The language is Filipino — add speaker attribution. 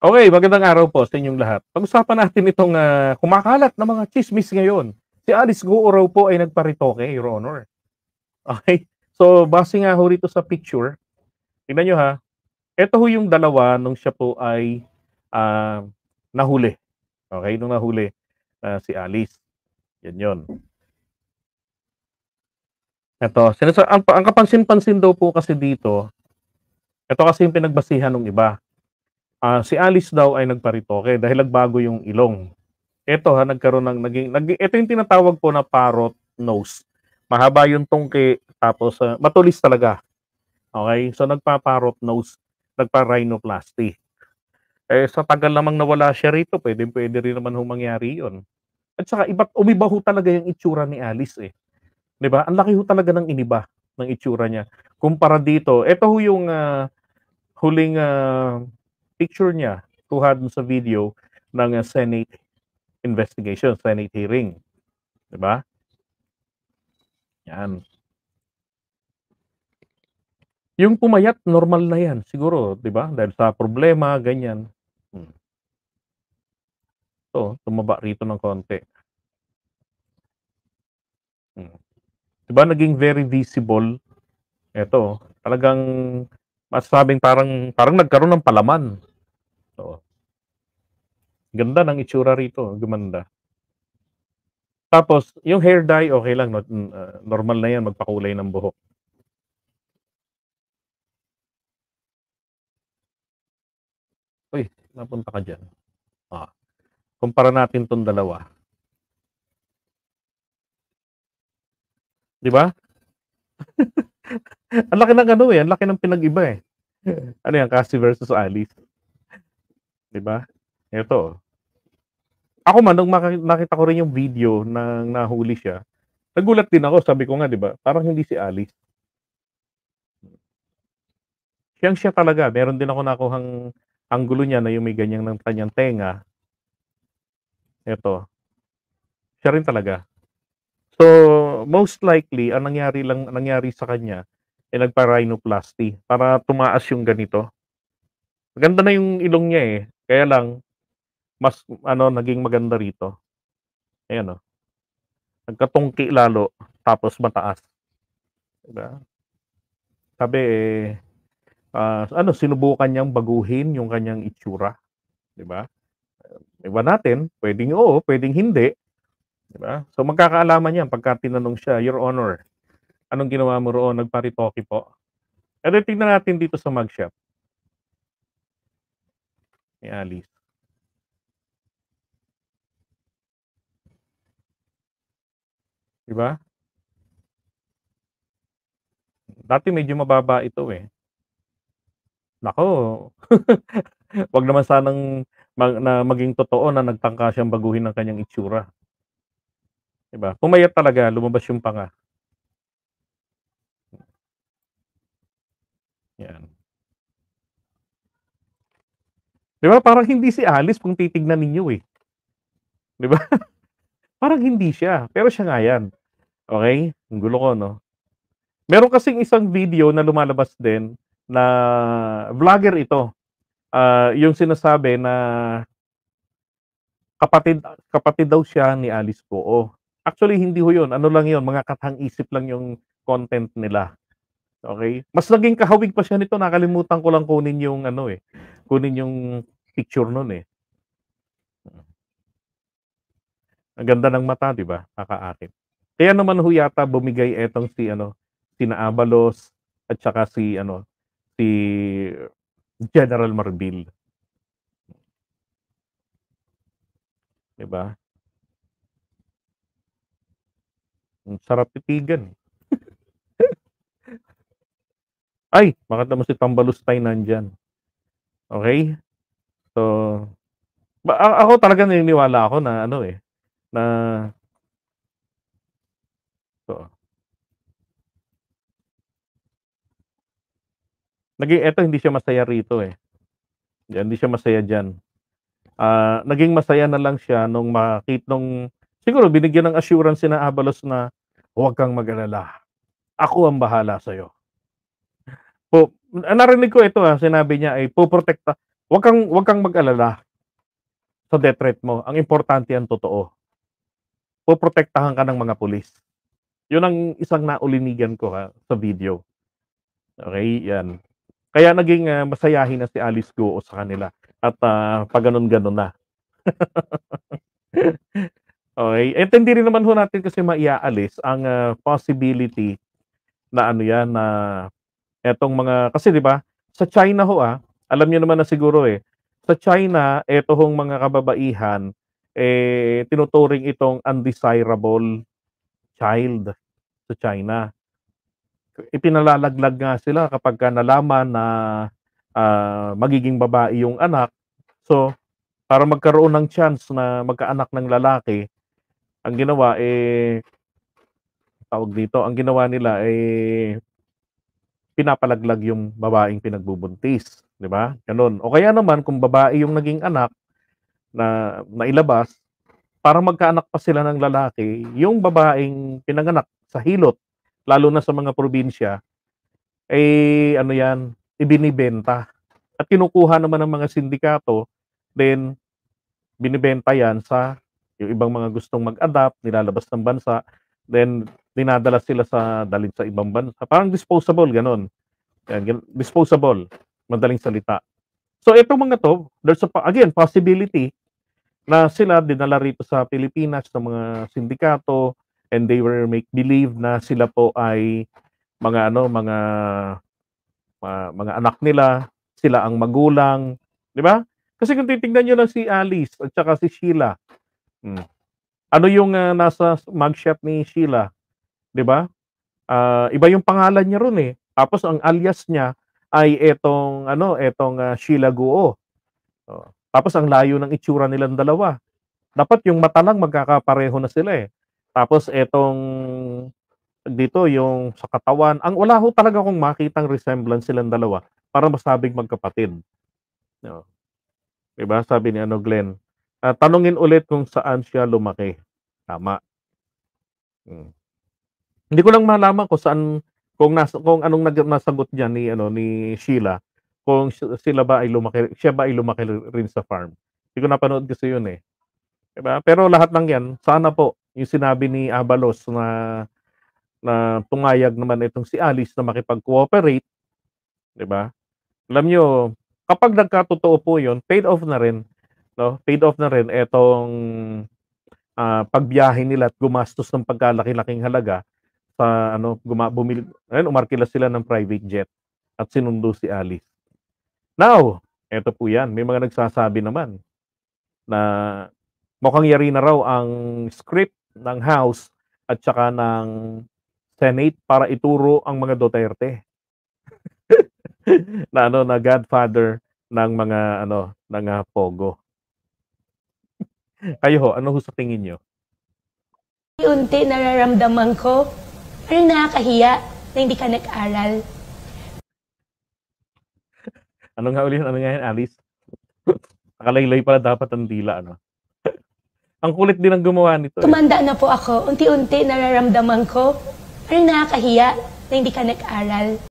Speaker 1: Okay, magandang araw po sa inyong lahat. Pag-usapan natin itong, kumakalat na mga tsismis ngayon. Si Alice Guo raw po ay nagparitoke, Your Honor. Okay. So, base nga ho rito sa picture, tignan niyo ha, eto ho yung dalawa nung siya po ay, ah, nahuli. Okay, nung nahuli, si Alice, 'yan 'yon. Eto, ang kapansin-pansin daw po kasi dito, eto kasi yung pinagbasihan nung iba. Si Alice daw ay nagparitoke dahil nagbago yung ilong. Eto ha, nagkaroon ng naging eto yung tinatawag po na parrot nose. Mahaba yung tungki tapos, matulis talaga, okey? So, nagpa-parrot nose, nagpa-rhinoplasty. Eh, sa tagal namang nawala siya rito puwedeng-puwede rin naman hong mangyari yun. At saka umiba ho talaga yung itsura ni Alice, eh, 'di ba? Ang laki ho talaga ng iniba ng itsura niya. Kumpara dito, eto ho yung, huling, picture niya kuha dun sa video ng, Senate investigation, Senate hearing, 'di ba? 'Yan. Yung pumayat normal na 'yan siguro, 'di ba, dahil sa problema ganyan. Hmm, 'to, tumaba rito ng konti, hmm. 'Di ba naging very visible, eto talagang masasabing parang parang nagkaroon ng palaman, oo. Ganda ng itsura rito, gumanda. Tapos yung hair dye okey lang 'no, normal na 'yan magpakulay ng buhok. Uy, napunta ka diyan, oh, kumpara natin 'tong dalawa, 'di ba? Ang laki ng ano, eh, ang laki ng pinag-iba, eh. Ano 'yan, Cassie versus Alice, 'di ba? Eto, ako man nung nakita ko rin yung video ng nahuli siya, nagulat din ako sabi ko nga 'di ba, parang hindi si Alice. Siyang-siya talaga, meron din ako nakuhang anggulo niya na yung may ganyan ng kanyang tenga, eto, siya rin talaga. So, most likely ang nangyari sa kanya, eh, nagpa-rhinoplasty para tumaas yung ganito. Maganda na yung ilong niya, eh, kaya lang mas ano naging maganda rito, ayan, oh, nagkatungki lalo tapos mataas, 'di ba? Sabi, eh, ano sinubukan niyang baguhin yung kanyang itsura, 'di ba? Ewan natin, puwedeng oo, puwedeng hindi, 'di ba? So, magkakaalaman 'yan pagka tinanong siya, "Your Honor, anong ginawa mo roon?" "Nagpa-retoke po." Eh, di tignan natin dito sa mugshot ni Alice, 'di ba? Dati medyo mababa ito, eh. Naku, 'wag naman sanang maging totoo na nagtangka siyang baguhin ang kanyang itsura, 'di ba? Pumayat talaga, lumabas yung panga, 'yan. 'Di ba parang hindi si Alice kung titignan ninyo, eh, 'di ba? Parang hindi siya, pero siya nga 'yan, okey? Ang gulo ko 'no? Meron kasing isang video na lumalabas din na vlogger ito, yung sinasabi na kapatid kapatid daw siya ni Alice Goo. Actually hindi ho yun, ano lang yun, mga kathang-isip lang yung content nila, okey? Mas naging kahawig pa siya nito, nakalimutan ko lang kunin yung ano, eh, kunin yung picture nun, eh. Ang ganda ng mata 'di ba, kakaakit. Kaya naman ho yata bumigay etong si ano, sina Abalos at saka si ano, si General Marbil, 'di ba? Ang sarap titigan. Ay, maganda mo si Tambalustay nandiyan, okey? So, ako talaga naniniwala ako na ano, eh, na oo, eto hindi siya masaya rito, eh, hindi siya masaya diyan. Naging masaya na lang siya nung siguro binigyan ng assurance sina Abalos na, "Huwag kang mag-alala, ako ang bahala sa'yo." Narinig ko ito, sinabi niya ay Wag kang mag-alala sa death threat mo. Ang importante ang totoo. Poprotektahan ka ng mga pulis. 'Yun ang isang naulinigan ko, sa video. Okey, 'yan. Kaya naging, masayahin na si Alice Guo sa kanila at, pa-gano'n-gano'n na. Okey, at hindi rin naman ho natin kasi maiaalis ang, possibility na ano 'yan, na etong mga kasi 'di ba, sa China ho, alam niyo naman na siguro, sa China eto hong mga kababaihan, tinuturing itong undesirable child sa China. Ipinalalaglag nga sila kapagka nalaman na, magiging babae yung anak. So, para magkaroon ng chance na magkaanak ng lalaki, ang ginawa, tawag dito, ang ginawa nila, pinapalaglag yung babaeng pinagbubuntis, 'di ba, gano'n. O kaya naman kung babae yung naging anak na nailabas, para magkaanak pa sila ng lalaki, yung babaeng pinanganak sa hilot, lalo na sa mga probinsya, ano 'yan, ibinibenta at kinukuha naman ng mga sindikato, then binibenta 'yan sa yung ibang mga gustong mag-adapt, nilalabas ng bansa, then dinadala sila dalhin sa ibang bansa. Parang disposable, gano'n. Yan, disposable, madaling salita. So itong mga 'to, there's a again, possibility na sila dinala rito sa Pilipinas ng mga sindikato and they were make believe na sila po ay mga ano, mga anak nila, sila ang magulang, 'di ba? Kasi kung titingnan niyo lang si Alice at saka si Sheila, hmm, ano yung, nasa mugshot ni Sheila, 'di ba? Iba yung pangalan niya ro'n, Tapos ang alias niya ay etong, Sheila Guo. Oo. Tapos ang layo ng itsura nilang dalawa. Dapat yung mata lang magkakapareho na sila, Tapos etong dito yung sa katawan, wala ho talaga akong makitang resemblance silang dalawa para masabing magkapatid, oo. 'Di ba sabi ni Glenn, tanungin ulit kung saan siya lumaki. Tama, hmm. Hindi ko lang malaman kung saan kung anong nasagot diyan ni Sheila, kung sila ba ay siya ba ay lumaki rin sa farm. Hindi ko napanood kasi 'yun, 'di ba? Pero lahat ng 'yan, sana po yung sinabi ni Abalos na pumayag naman itong si Alice na makipag-cooperate, 'di ba? Alam niyo, kapag nagkatotoo po 'yun, paid off na rin, 'no? Paid off na rin etong, pagbiyahe nila at gumastos ng pagkalaki-laking halaga sa bumili ayun, umarkila sila ng private jet at sinundo si Alice. Now, eto po 'yan, may mga nagsasabi naman na mukhang yari na raw ang script ng House at saka ng Senate para ituro ang mga Duterte na godfather ng mga pogo. Kayo ho, ano ho sa tingin niyo?
Speaker 2: Unti nararamdaman ko, parang nakakahiya na hindi ka nag-aral.
Speaker 1: Ano nga yan, Alice? Nakalaylay pala dapat ang dila, Ang kulit din ang gumawa nito.
Speaker 2: Tumanda na po ako, unti-unti nararamdaman ko, parang nakakahiya na hindi ka nag-aral.